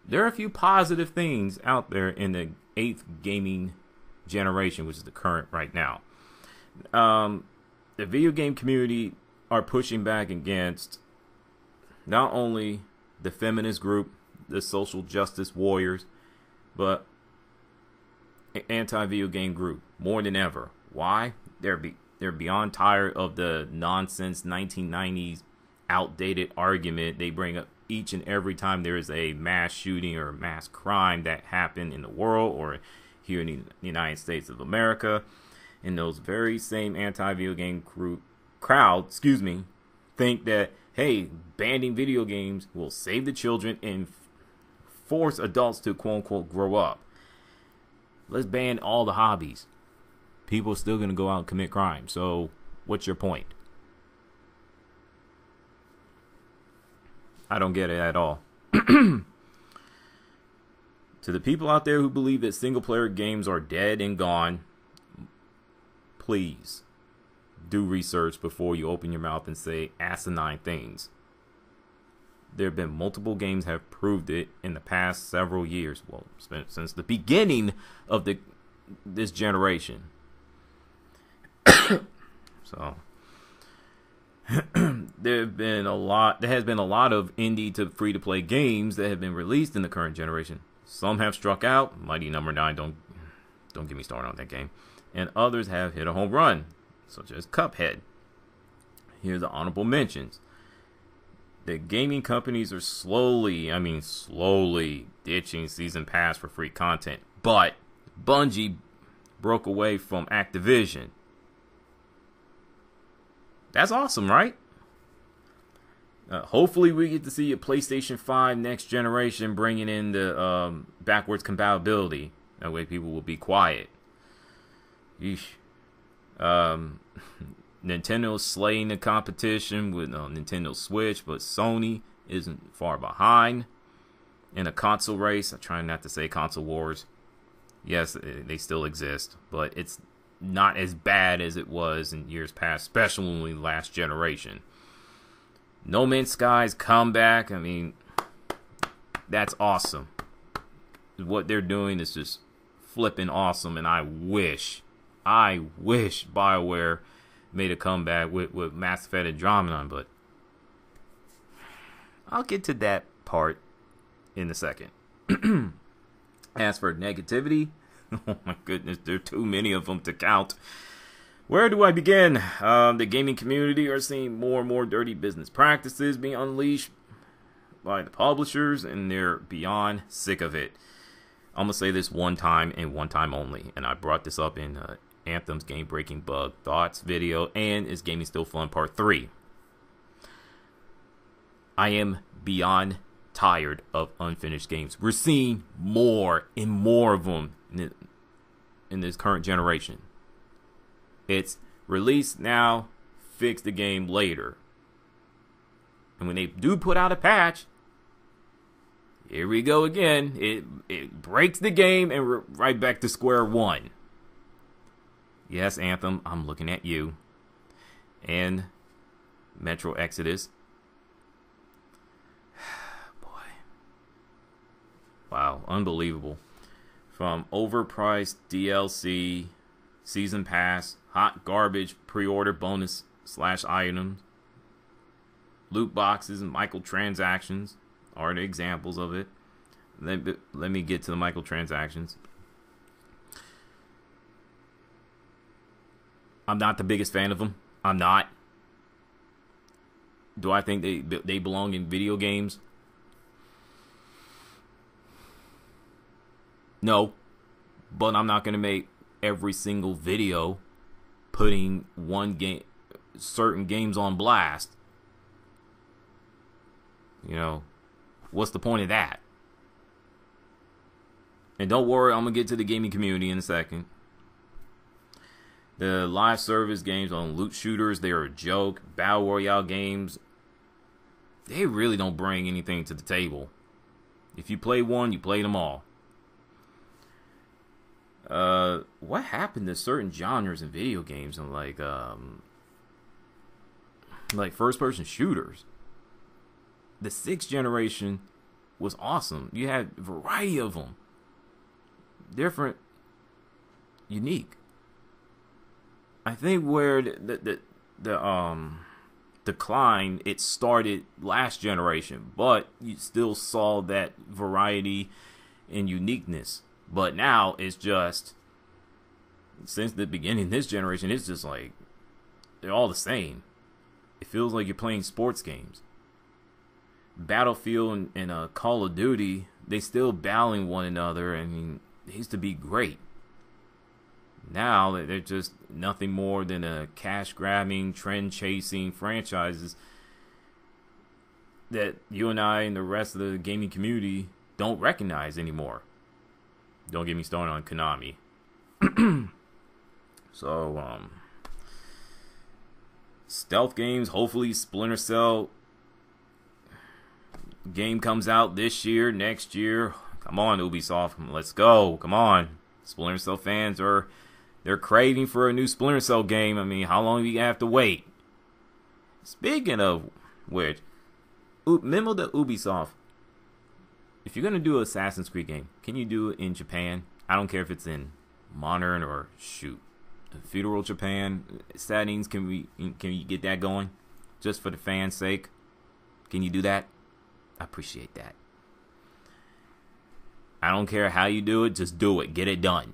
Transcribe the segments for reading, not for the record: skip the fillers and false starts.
there are a few positive things out there in the 8th gaming generation, which is the current right now. The video game community are pushing back against not only the feminist group, the social justice warriors, but anti-video game group more than ever. Why? They're beyond tired of the nonsense 1990s outdated argument they bring up each and every time there is a mass shooting or mass crime that happened in the world or here in the United States of America. And those very same anti-video game crowd, think that, hey, banning video games will save the children and force adults to quote-unquote grow up. Let's ban all the hobbies. People are still going to go out and commit crime. So what's your point? I don't get it at all. To the people out there who believe that single-player games are dead and gone, please do research before you open your mouth and say asinine things. There have been multiple games have proved it in the past several years. Well, since the beginning of this generation. So there has been a lot of indie to free to play games that have been released in the current generation. Some have struck out. Mighty Number 9, don't get me started on that game. And others have hit a home run, such as Cuphead. Here's the honorable mentions. The gaming companies are slowly ditching Season Pass for free content. But Bungie broke away from Activision. That's awesome, right? Hopefully we get to see a PlayStation 5 next generation bringing in the backwards compatibility. That way people will be quiet. Yeesh. Nintendo's slaying the competition with Nintendo Switch, but Sony isn't far behind in a console race. I try not to say console wars. Yes, they still exist, but it's not as bad as it was in years past, especially last generation. No Man's Sky's comeback, I mean, that's awesome. What they're doing is just flipping awesome, and I wish BioWare made a comeback with Mass Effect Andromeda, but I'll get to that part in a second. As for negativity, oh my goodness, there are too many of them to count. Where do I begin? The gaming community are seeing more and more dirty business practices being unleashed by the publishers, and they're beyond sick of it. I'm going to say this one time and one time only, and I brought this up in Anthem's Game Breaking Bug Thoughts video and Is Gaming Still Fun Part 3. I am beyond tired of unfinished games. We're seeing more and more of them in this current generation. It's release now, fix the game later. And when they do put out a patch, here we go again. It breaks the game and we're right back to square one. Yes, Anthem, I'm looking at you. And Metro Exodus. Boy. Wow, unbelievable. From overpriced DLC, Season Pass, hot garbage pre-order bonus / items, loot boxes and microtransactions are the examples of it. Let me get to the microtransactions. I'm not the biggest fan of them. I'm not. Do I think they belong in video games? No. But I'm not going to make every single video putting certain games on blast. You know, what's the point of that? And don't worry, I'm going to get to the gaming community in a second. The live service games on loot shooters, they are a joke. Battle Royale games, they really don't bring anything to the table. If you play one, you play them all. What happened to certain genres in video games and like first-person shooters? The 6th generation was awesome. You had a variety of them, different, unique. I think where the decline, it started last generation, but you still saw that variety and uniqueness. But now it's just, since the beginning of this generation, it's just like they're all the same. It feels like you're playing sports games. Battlefield and Call of Duty, they still battling one another. I mean, they used to be great. Now they're just nothing more than a cash-grabbing, trend-chasing franchises that you and I and the rest of the gaming community don't recognize anymore. Don't get me started on Konami. So, stealth games, hopefully Splinter Cell game comes out this year, next year. Come on, Ubisoft, let's go. Come on. Splinter Cell fans they're craving for a new Splinter Cell game. I mean, how long do you have to wait? Speaking of which, memo to Ubisoft. If you're going to do an Assassin's Creed game, can you do it in Japan? I don't care if it's in modern or feudal Japan settings. Can you get that going? Just for the fans' sake? Can you do that? I appreciate that. I don't care how you do it, just do it. Get it done.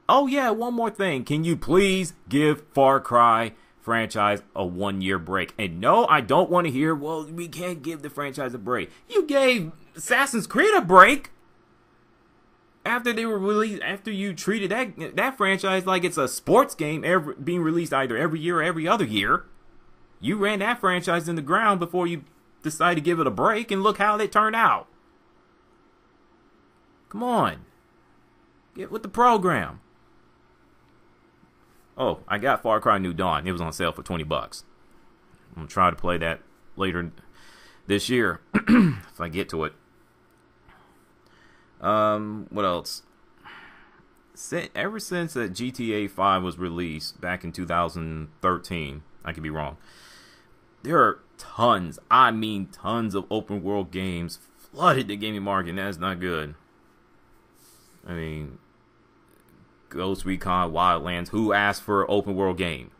Oh yeah, one more thing. Can you please give Far Cry franchise a 1-year break? And no, I don't want to hear, well, we can't give the franchise a break. You gave Assassin's Creed a break after they were released, after you treated that franchise like it's a sports game being released either every year or every other year. You ran that franchise in the ground before you decided to give it a break, and look how it turned out. Come on. Get with the program. Oh, I got Far Cry New Dawn. It was on sale for $20. I'm going to try to play that later this year if I get to it. What else? Ever since that GTA 5 was released back in 2013, I could be wrong, there are tons, I mean tons of open world games flooded the gaming market, and that's not good. I mean, Ghost Recon Wildlands, who asked for an open world game?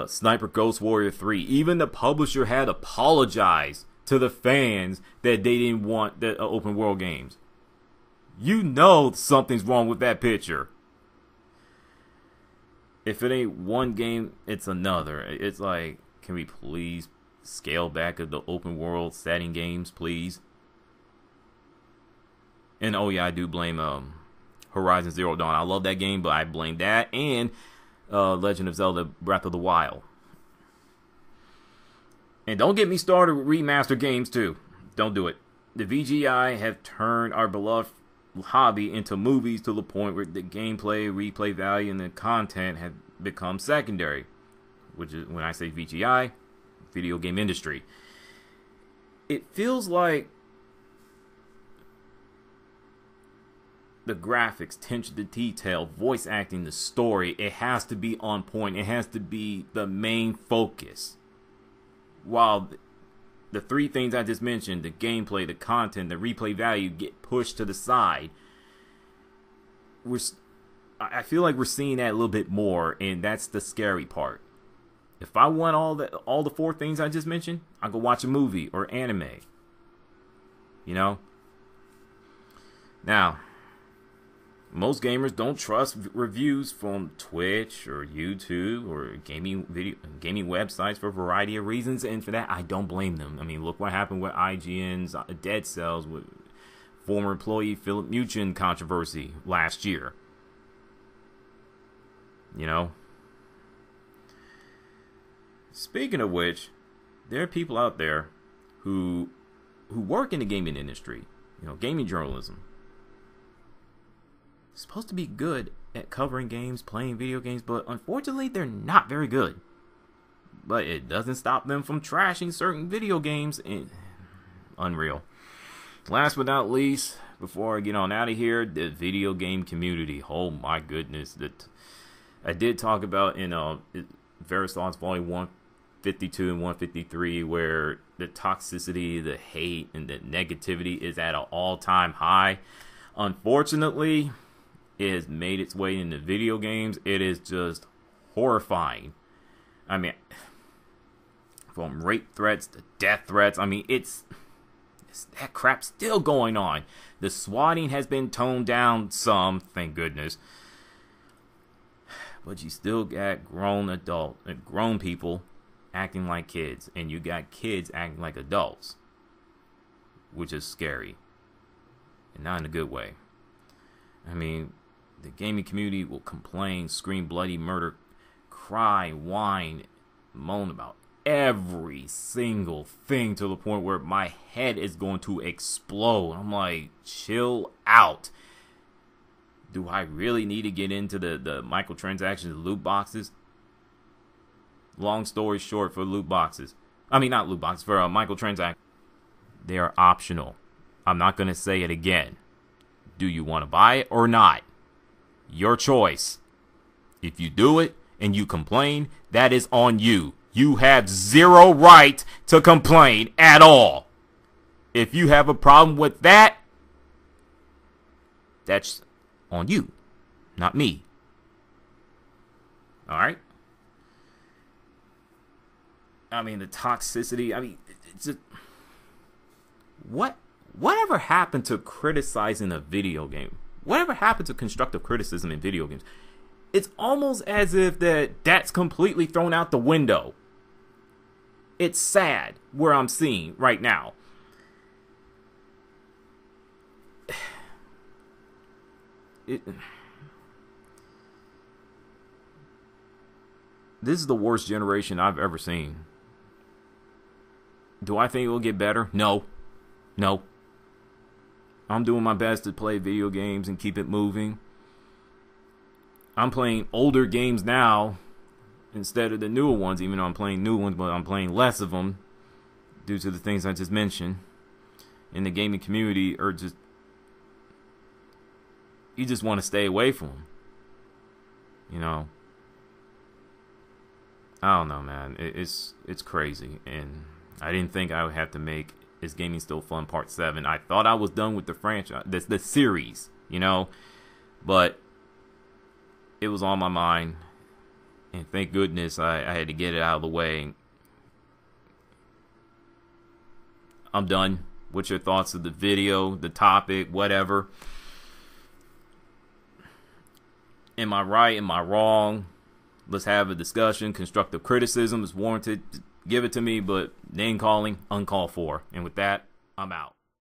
Sniper Ghost Warrior 3, even the publisher had apologized to the fans that they didn't want the open world games. You know something's wrong with that picture. If it ain't one game, it's another. It's like, can we please scale back of the open world setting games, please? And oh yeah, I do blame Horizon Zero Dawn. I love that game, but I blame that and Legend of Zelda Breath of the Wild. And don't get me started with remaster games too. Don't do it. The VGI have turned our beloved hobby into movies to the point where the gameplay, replay value, and the content have become secondary. Which is, when I say VGI, video game industry. It feels like the graphics, attention to detail, voice acting, the story, it has to be on point. It has to be the main focus. While the three things I just mentioned, the gameplay, the content, the replay value, get pushed to the side. I feel like we're seeing that a little bit more, and that's the scary part. If I want all the four things I just mentioned, I go watch a movie or anime. You know? Now, most gamers don't trust reviews from Twitch or YouTube or gaming websites for a variety of reasons, and for that, I don't blame them. I mean, look what happened with IGN's Dead Cells with former employee Philip Muchin controversy last year. You know? Speaking of which, there are people out there who work in the gaming industry, you know, gaming journalism. Supposed to be good at covering games, playing video games, but unfortunately they're not very good. But it doesn't stop them from trashing certain video games. Unreal. Last but not least, before I get on out of here, the video game community. Oh my goodness. I did talk about in Various Thoughts Volume 152 and 153 where the toxicity, the hate, and the negativity is at an all-time high. Unfortunately, it has made its way into video games. It is just horrifying. I mean, from rape threats to death threats, I mean, it's that crap still going on. The swatting has been toned down some, thank goodness. But you still got grown people acting like kids, and you got kids acting like adults, which is scary, and not in a good way. I mean, the gaming community will complain, scream bloody murder, cry, whine, moan about every single thing to the point where my head is going to explode. I'm like, chill out. Do I really need to get into the microtransactions, loot boxes? Long story short, for loot boxes. I mean, not loot boxes, for microtransactions. They are optional. I'm not going to say it again. Do you want to buy it or not? Your choice. If you do it and you complain, that is on you. You have zero right to complain at all. If you have a problem with that, that's on you, not me. All right? I mean, the toxicity, I mean, it's just, whatever happened to criticizing a video game? Whatever happened to constructive criticism in video games? It's almost as if that's completely thrown out the window. It's sad where I'm seeing right now. This is the worst generation I've ever seen. Do I think it will get better? No. No. I'm doing my best to play video games and keep it moving. I'm playing older games now instead of the newer ones, even though I'm playing new ones, but I'm playing less of them due to the things I just mentioned. In the gaming community, or just, you just want to stay away from them. You know, I don't know, man. It's crazy, and I didn't think I would have to make Is Gaming Still Fun Part 7. I thought I was done with the franchise, the series, you know, but it was on my mind, and thank goodness I had to get it out of the way. I'm done. What's your thoughts of the video, the topic, whatever? Am I right? Am I wrong? Let's have a discussion. Constructive criticism is warranted. Give it to me, but name calling, uncalled for. And with that, I'm out.